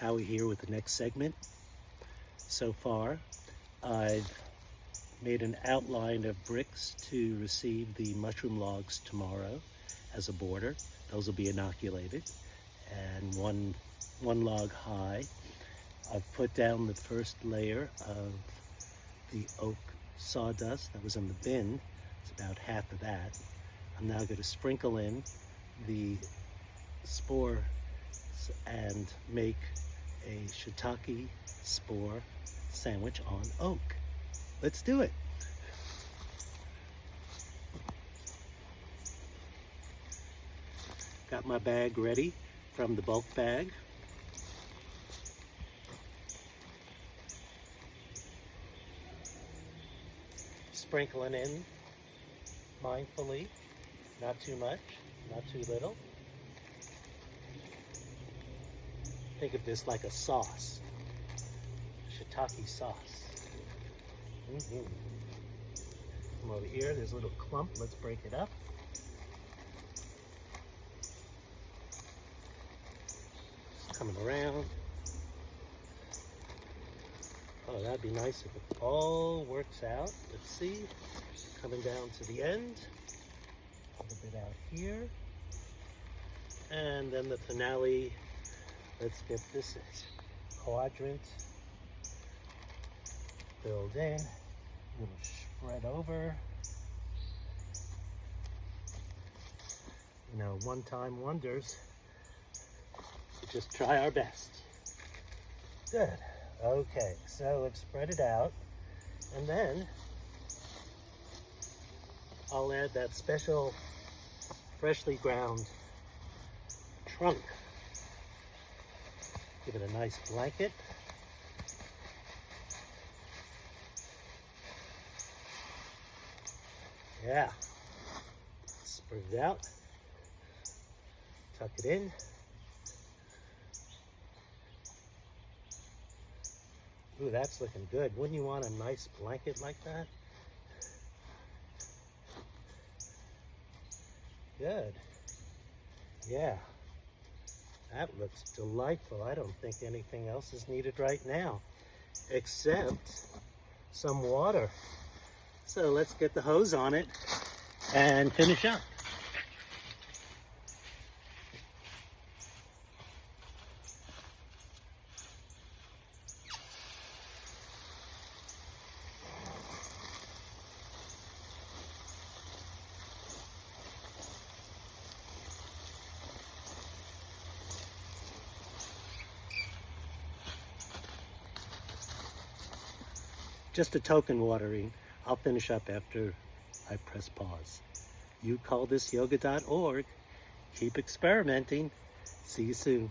Howie here with the next segment. So far, I've made an outline of bricks to receive the mushroom logs tomorrow as a border. Those will be inoculated, and one log high. I've put down the first layer of the oak sawdust that was in the bin. It's about half of that. I'm now going to sprinkle in the spore and make a shiitake spore sandwich on oak. Let's do it. Got my bag ready from the bulk bag. Sprinkling in mindfully, not too much, not too little. Think of this like a sauce, shiitake sauce. Come over here, there's a little clump, let's break it up. It's coming around. Oh, that'd be nice if it all works out. Let's see, coming down to the end, a little bit out here. And then the finale, let's get this quadrant filled in, a little spread over. You know, one-time wonders. We just try our best. Good. Okay, so I've spread it out, and then I'll add that special freshly ground trunk. Give it a nice blanket. Yeah. Spread it out. Tuck it in. Ooh, that's looking good. Wouldn't you want a nice blanket like that? Good. Yeah. That looks delightful. I don't think anything else is needed right now, except some water. So let's get the hose on it and finish up. Just a token watering. I'll finish up after I press pause. You call this yoga.org. Keep experimenting. See you soon.